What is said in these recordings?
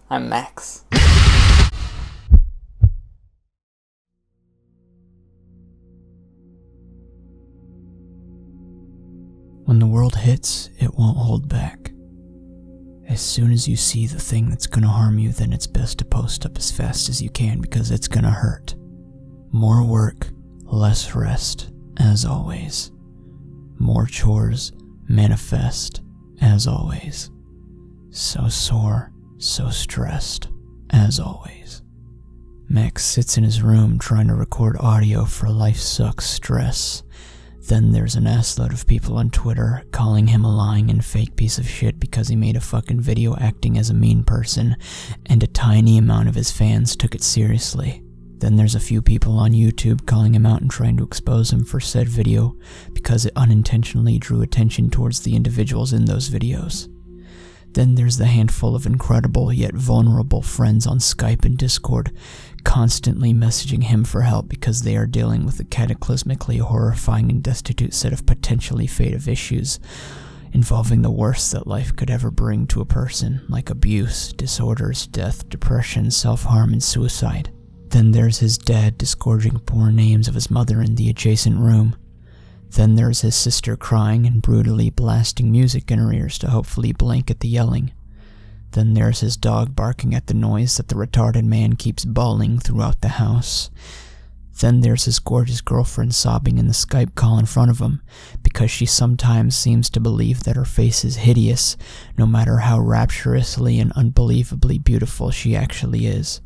I'm Max. When the world hits, it won't hold back. As soon as you see the thing that's gonna harm you, then it's best to post up as fast as you can because it's gonna hurt. More work, less rest, as always. More chores, manifest, as always. So sore, so stressed, as always. Max sits in his room trying to record audio for Life Sucks Stress. Then there's an assload of people on Twitter calling him a lying and fake piece of shit because he made a fucking video acting as a mean person, and a tiny amount of his fans took it seriously. Then there's a few people on YouTube calling him out and trying to expose him for said video because it unintentionally drew attention towards the individuals in those videos. Then there's the handful of incredible yet vulnerable friends on Skype and Discord constantly messaging him for help because they are dealing with a cataclysmically horrifying and destitute set of potentially fatal issues involving the worst that life could ever bring to a person, like abuse, disorders, death, depression, self-harm, and suicide. Then there's his dad disgorging poor names of his mother in the adjacent room. Then there's his sister crying and brutally blasting music in her ears to hopefully blanket the yelling. Then there's his dog barking at the noise that the retarded man keeps bawling throughout the house. Then there's his gorgeous girlfriend sobbing in the Skype call in front of him because she sometimes seems to believe that her face is hideous, no matter how rapturously and unbelievably beautiful she actually is.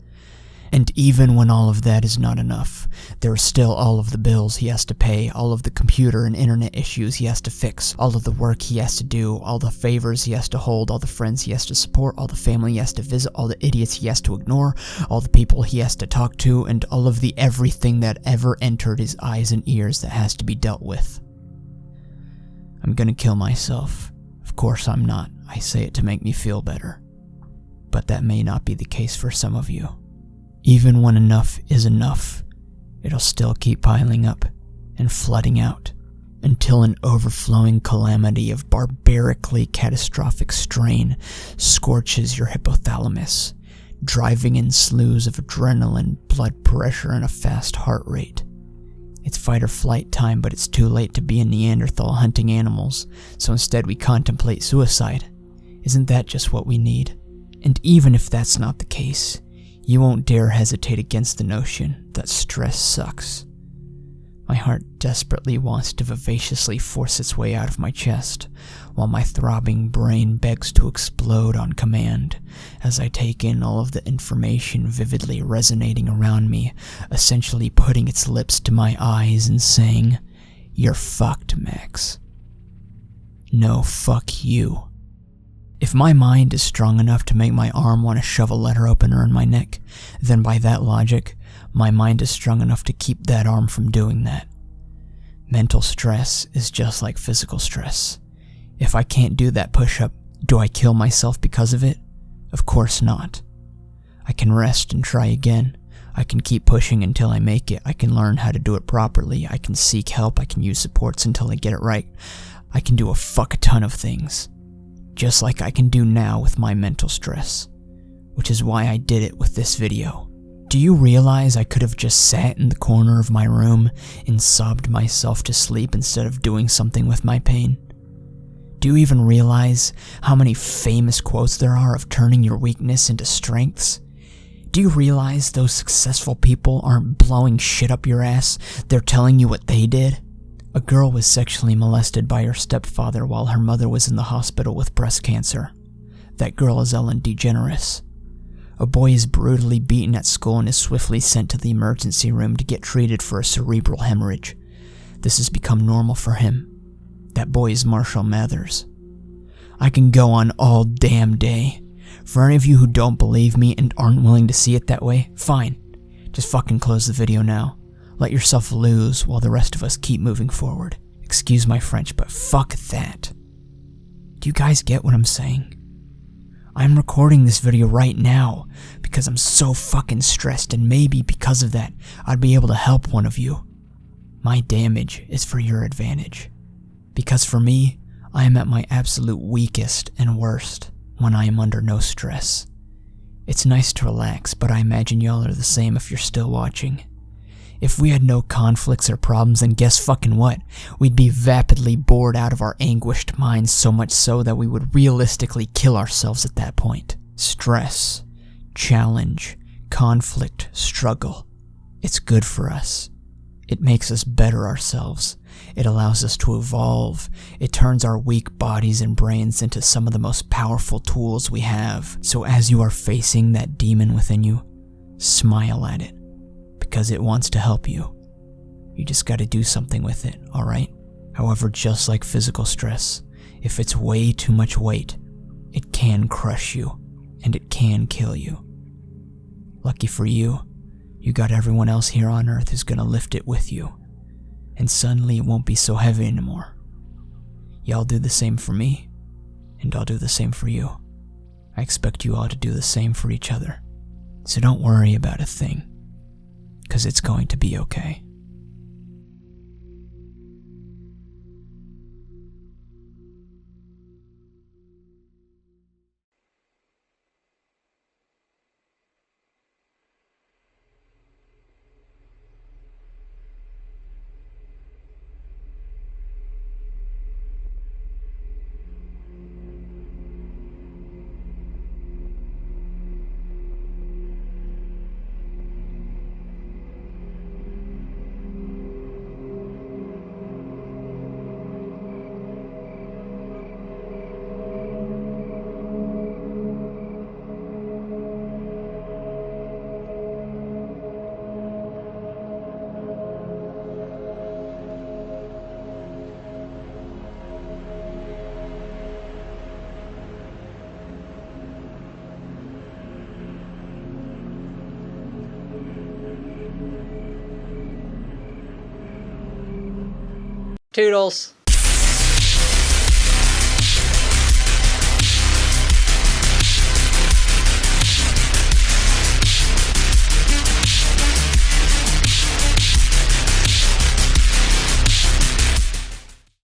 And even when all of that is not enough, there are still all of the bills he has to pay, all of the computer and internet issues he has to fix, all of the work he has to do, all the favors he has to hold, all the friends he has to support, all the family he has to visit, all the idiots he has to ignore, all the people he has to talk to, and all of the everything that ever entered his eyes and ears that has to be dealt with. I'm gonna kill myself. Of course I'm not. I say it to make me feel better. But that may not be the case for some of you. Even when enough is enough, it'll still keep piling up and flooding out until an overflowing calamity of barbarically catastrophic strain scorches your hypothalamus, driving in sloughs of adrenaline, blood pressure, and a fast heart rate. It's fight or flight time, but it's too late to be a Neanderthal hunting animals, so instead we contemplate suicide. Isn't that just what we need? And even if that's not the case, you won't dare hesitate against the notion that stress sucks. My heart desperately wants to vivaciously force its way out of my chest, while my throbbing brain begs to explode on command as I take in all of the information vividly resonating around me, essentially putting its lips to my eyes and saying, "You're fucked, Max." No, fuck you. If my mind is strong enough to make my arm want to shove a letter opener in my neck, then by that logic, my mind is strong enough to keep that arm from doing that. Mental stress is just like physical stress. If I can't do that push-up, do I kill myself because of it? Of course not. I can rest and try again. I can keep pushing until I make it. I can learn how to do it properly. I can seek help. I can use supports until I get it right. I can do a fuck ton of things. Just like I can do now with my mental stress, which is why I did it with this video. Do you realize I could have just sat in the corner of my room and sobbed myself to sleep instead of doing something with my pain? Do you even realize how many famous quotes there are of turning your weakness into strengths? Do you realize those successful people aren't blowing shit up your ass, they're telling you what they did? A girl was sexually molested by her stepfather while her mother was in the hospital with breast cancer. That girl is Ellen DeGeneres. A boy is brutally beaten at school and is swiftly sent to the emergency room to get treated for a cerebral hemorrhage. This has become normal for him. That boy is Marshall Mathers. I can go on all damn day. For any of you who don't believe me and aren't willing to see it that way, fine. Just fucking close the video now. Let yourself lose while the rest of us keep moving forward. Excuse my French, but fuck that. Do you guys get what I'm saying? I'm recording this video right now because I'm so fucking stressed, and maybe because of that, I'd be able to help one of you. My damage is for your advantage. Because for me, I am at my absolute weakest and worst when I am under no stress. It's nice to relax, but I imagine y'all are the same if you're still watching. If we had no conflicts or problems, then guess fucking what? We'd be vapidly bored out of our anguished minds, so much so that we would realistically kill ourselves at that point. Stress, challenge, conflict, struggle. It's good for us. It makes us better ourselves. It allows us to evolve. It turns our weak bodies and brains into some of the most powerful tools we have. So as you are facing that demon within you, smile at it, because it wants to help you. You just gotta do something with it, alright? However, just like physical stress, if it's way too much weight, it can crush you, and it can kill you. Lucky for you, you got everyone else here on Earth who's gonna lift it with you, and suddenly it won't be so heavy anymore. Y'all do the same for me, and I'll do the same for you. I expect you all to do the same for each other. So don't worry about a thing, 'cause it's going to be okay. Toodles.